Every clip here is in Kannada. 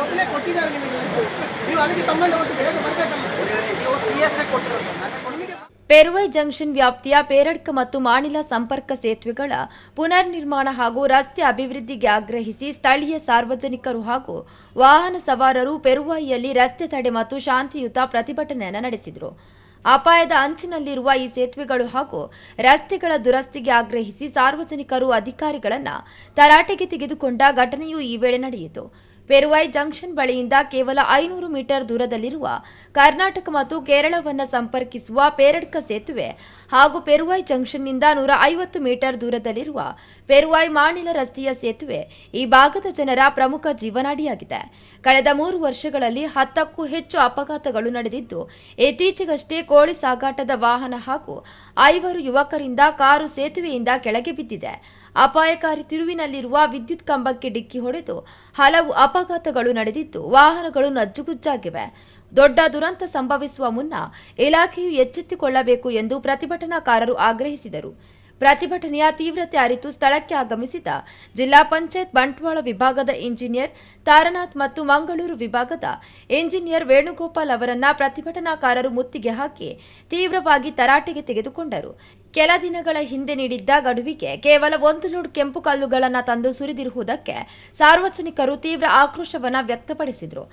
ಮೊದಲೇ ಕೊಟ್ಟಿದ್ದಾರೆ ನಿಮಗೆ, ನೀವು ಅದಕ್ಕೆ ಸಂಬಂಧಪಟ್ಟು ಬೇಗ ಬರಬೇಕಲ್ಲ. ಪೆರುವೈ ಜಂಕ್ಷನ್ ವ್ಯಾಪ್ತಿಯ ಪೇರಡ್ಕ ಮತ್ತು ಮಾಣಿಲ ಸಂಪರ್ಕ ಸೇತುವೆಗಳ ಪುನರ್ ನಿರ್ಮಾಣ ಹಾಗೂ ರಸ್ತೆ ಅಭಿವೃದ್ಧಿಗೆ ಆಗ್ರಹಿಸಿ ಸ್ಥಳೀಯ ಸಾರ್ವಜನಿಕರು ಹಾಗೂ ವಾಹನ ಸವಾರರು ಪೆರುವೈಯಲ್ಲಿ ರಸ್ತೆ ತಡೆ ಮತ್ತು ಶಾಂತಿಯುತ ಪ್ರತಿಭಟನೆಯನ್ನು ನಡೆಸಿದರು. ಅಪಾಯದ ಅಂಚಿನಲ್ಲಿರುವ ಈ ಸೇತುವೆಗಳು ಹಾಗೂ ರಸ್ತೆಗಳ ದುರಸ್ತಿಗೆ ಆಗ್ರಹಿಸಿ ಸಾರ್ವಜನಿಕರು ಅಧಿಕಾರಿಗಳನ್ನು ತರಾಟೆಗೆ ತೆಗೆದುಕೊಂಡ ಘಟನೆಯೂ ಈ ವೇಳೆ ನಡೆಯಿತು. ಪೆರುವೈ ಜಂಕ್ಷನ್ ಬಳಿಯಿಂದ ಕೇವಲ 500 ಮೀಟರ್ ದೂರದಲ್ಲಿರುವ ಕರ್ನಾಟಕ ಮತ್ತು ಕೇರಳವನ್ನು ಸಂಪರ್ಕಿಸುವ ಪೇರಡ್ಕ ಸೇತುವೆ ಹಾಗೂ ಪೆರುವೈ ಜಂಕ್ಷನ್ನಿಂದ 150 ಮೀಟರ್ ದೂರದಲ್ಲಿರುವ ಪೆರುವೈ ಮಾಣಿಲ ರಸ್ತೆಯ ಸೇತುವೆ ಈ ಭಾಗದ ಜನರ ಪ್ರಮುಖ ಜೀವನಾಡಿಯಾಗಿದೆ. ಕಳೆದ 3 ವರ್ಷಗಳಲ್ಲಿ 10ಕ್ಕೂ ಹೆಚ್ಚು ಅಪಘಾತಗಳು ನಡೆದಿದ್ದು, ಇತ್ತೀಚೆಗಷ್ಟೇ ಕೋಳಿ ಸಾಗಾಟದ ವಾಹನ ಹಾಗೂ 5 ಯುವಕರಿಂದ ಕಾರು ಸೇತುವೆಯಿಂದ ಕೆಳಗೆ ಬಿದ್ದಿದೆ. ಅಪಾಯಕಾರಿ ತಿರುವಿನಲ್ಲಿರುವ ವಿದ್ಯುತ್ ಕಂಬಕ್ಕೆ ಡಿಕ್ಕಿ ಹೊಡೆದು ಹಲವು ಅಪಘಾತಗಳು ನಡೆದಿದ್ದು, ವಾಹನಗಳು ನಜ್ಜುಗುಜ್ಜಾಗಿವೆ. ದೊಡ್ಡ ದುರಂತ ಸಂಭವಿಸುವ ಮುನ್ನ ಇಲಾಖೆಯು ಎಚ್ಚೆತ್ತುಕೊಳ್ಳಬೇಕು ಎಂದು ಪ್ರತಿಭಟನಾಕಾರರು ಆಗ್ರಹಿಸಿದರು. ಪ್ರತಿಭಟನೆಯ ತೀವ್ರತೆ ಅರಿತು ಸ್ಥಳಕ್ಕೆ ಆಗಮಿಸಿದ ಜಿಲ್ಲಾ ಪಂಚಾಯತ್ ಬಂಟ್ವಾಳ ವಿಭಾಗದ ಇಂಜಿನಿಯರ್ ತಾರನಾಥ್ ಮತ್ತು ಮಂಗಳೂರು ವಿಭಾಗದ ಇಂಜಿನಿಯರ್ ವೇಣುಗೋಪಾಲ್ ಅವರನ್ನ ಪ್ರತಿಭಟನಾಕಾರರು ಮುತ್ತಿಗೆ ಹಾಕಿ ತೀವ್ರವಾಗಿ ತರಾಟೆಗೆ ತೆಗೆದುಕೊಂಡರು. ಕೆಲ ದಿನಗಳ ಹಿಂದೆ ನೀಡಿದ್ದ ಗಡುವಿಗೆ ಕೇವಲ 1 ಲೋಡ್ ಕೆಂಪು ಕಲ್ಲುಗಳನ್ನು ತಂದು ಸುರಿದಿರುವುದಕ್ಕೆ ಸಾರ್ವಜನಿಕರು ತೀವ್ರ ಆಕ್ರೋಶವನ್ನು ವ್ಯಕ್ತಪಡಿಸಿದರು.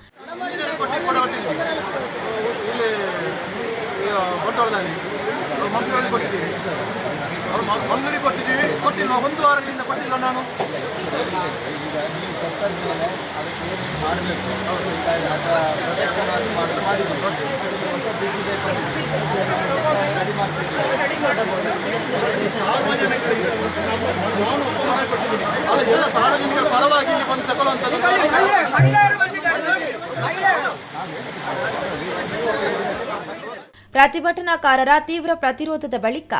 ಮಂಗಳೂರಿಗೆ ಕೊಟ್ಟಿಲ್ಲ, 1 ವಾರದಿಂದ ಕೊಟ್ಟಿಲ್ಲ. ನಾನು ಎಲ್ಲ ಸಾರ್ವಜನಿಕರ ಪರವಾಗಿ ಇಲ್ಲಿ ಬಂದು ತಗೊಳ್ಳುವಂಥದ್ದು. ಪ್ರತಿಭಟನಾಕಾರರ ತೀವ್ರ ಪ್ರತಿರೋಧದ ಬಳಿಕ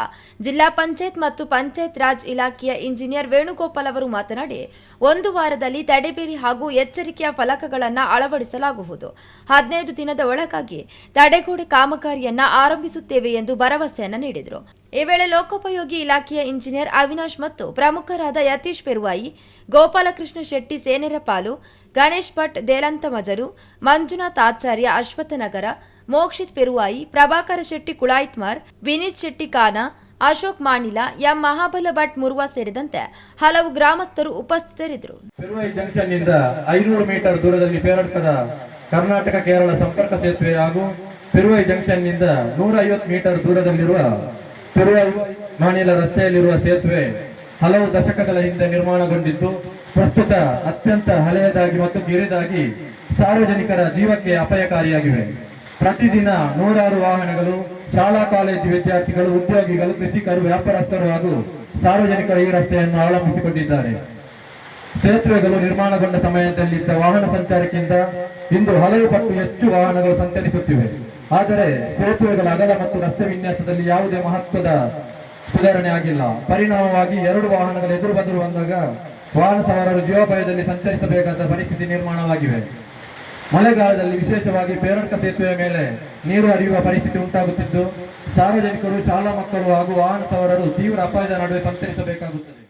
ಜಿಲ್ಲಾ ಪಂಚಾಯತ್ ಮತ್ತು ಪಂಚಾಯತ್ ರಾಜ್ ಇಲಾಖೆಯ ಇಂಜಿನಿಯರ್ ವೇಣುಗೋಪಾಲ್ ಅವರು ಮಾತನಾಡಿ, 1 ವಾರದಲ್ಲಿ ತಡೆಬೇರಿ ಹಾಗೂ ಎಚ್ಚರಿಕೆಯ ಫಲಕಗಳನ್ನು ಅಳವಡಿಸಲಾಗುವುದು. 15 ದಿನದ ಒಳಗಾಗಿ ತಡೆಗೋಡೆ ಕಾಮಗಾರಿಯನ್ನ ಆರಂಭಿಸುತ್ತೇವೆ ಎಂದು ಭರವಸೆಯನ್ನು ನೀಡಿದರು. ಈ ವೇಳೆ ಲೋಕೋಪಯೋಗಿ ಇಲಾಖೆಯ ಇಂಜಿನಿಯರ್ ಅವಿನಾಶ್ ಮತ್ತು ಪ್ರಮುಖರಾದ ಯತೀಶ್ ಪೆರುವಾಯಿ, ಗೋಪಾಲಕೃಷ್ಣ ಶೆಟ್ಟಿ ಸೇನೆರಪಾಲು, ಗಣೇಶ್ ಭಟ್ ದೇಲಂತ ಮಜರು, ಮಂಜುನಾಥ್ ಆಚಾರ್ಯ ಅಶ್ವತ್ಥನಗರ, ಮೋಕ್ಷಿತ್ ಪೆರುವಾಯಿ, ಪ್ರಭಾಕರ ಶೆಟ್ಟಿ ಕುಳಾಯಿತ್ಮಾರ್, ವಿನೀತ್ ಶೆಟ್ಟಿ ಕಾನ, ಅಶೋಕ್ ಮಾಣಿಲ, ಎಂ ಮಹಾಬಲ ಭಟ್ ಮುರುವ ಸೇರಿದಂತೆ ಹಲವು ಗ್ರಾಮಸ್ಥರು ಉಪಸ್ಥಿತರಿದ್ದರು. ಪೆರುವೈ ಜಂಕ್ಷನ್ ನಿಂದ 500 ಮೀಟರ್ ದೂರದಲ್ಲಿ ಪೇರಡ್ಕದ ಕರ್ನಾಟಕ ಕೇರಳ ಸಂಪರ್ಕ ಸೇತುವೆ ಹಾಗೂ ಪೆರುವೈ ಜಂಕ್ಷನ್ ನಿಂದ 150 ಮೀಟರ್ ದೂರದಲ್ಲಿರುವ ಪೆರುವೈ ಮಾಣಿಲ ರಸ್ತೆಯಲ್ಲಿರುವ ಸೇತುವೆ ಹಲವು ದಶಕಗಳ ಹಿಂದೆ ನಿರ್ಮಾಣಗೊಂಡಿದ್ದು, ಪ್ರಸ್ತುತ ಅತ್ಯಂತ ಹಳೆಯದಾಗಿ ಮತ್ತು ಕಿರಿದಾಗಿ ಸಾರ್ವಜನಿಕರ ಜೀವಕ್ಕೆ ಅಪಾಯಕಾರಿಯಾಗಿವೆ. ಪ್ರತಿದಿನ 100 ವಾಹನಗಳು, ಶಾಲಾ ಕಾಲೇಜು ವಿದ್ಯಾರ್ಥಿಗಳು, ಉದ್ಯೋಗಿಗಳು, ಕೃಷಿಕರು, ವ್ಯಾಪಾರಸ್ಥರು ಹಾಗೂ ಸಾರ್ವಜನಿಕರು ಈ ರಸ್ತೆಯನ್ನು ಅವಲಂಬಿಸಿಕೊಂಡಿದ್ದಾರೆ. ಸೇತುವೆಗಳು ನಿರ್ಮಾಣಗೊಂಡ ಸಮಯದಲ್ಲಿದ್ದ ವಾಹನ ಸಂಚಾರಕ್ಕಿಂತ ಇಂದು ಹಲವು ಪಟ್ಟು ಹೆಚ್ಚು ವಾಹನಗಳು ಸಂಚರಿಸುತ್ತಿವೆ. ಆದರೆ ಸೇತುವೆಗಳ ಅಗಲ ಮತ್ತು ರಸ್ತೆ ವಿನ್ಯಾಸದಲ್ಲಿ ಯಾವುದೇ ಮಹತ್ವದ ಸುಧಾರಣೆ ಆಗಿಲ್ಲ. ಪರಿಣಾಮವಾಗಿ 2 ವಾಹನಗಳು ಎದುರು ಬದುರು ಬಂದಾಗ ವಾಹನ ಸವಾರರು ಜೀವಭಯದಲ್ಲಿ ಸಂಚರಿಸಬೇಕಾದ ಪರಿಸ್ಥಿತಿ ನಿರ್ಮಾಣವಾಗಿವೆ. ಮಳೆಗಾಲದಲ್ಲಿ ವಿಶೇಷವಾಗಿ ಪೇರಡ್ಕ ಸೇತುವೆಯ ಮೇಲೆ ನೀರು ಹರಿಯುವ ಪರಿಸ್ಥಿತಿ ಉಂಟಾಗುತ್ತಿದ್ದು, ಸಾರ್ವಜನಿಕರು, ಶಾಲಾ ಮಕ್ಕಳು ಹಾಗೂ ವಾಹನ ಸವಾರರು ತೀವ್ರ ಅಪಾಯದ ನಡುವೆ ಸಂಚರಿಸಬೇಕಾಗುತ್ತದೆ.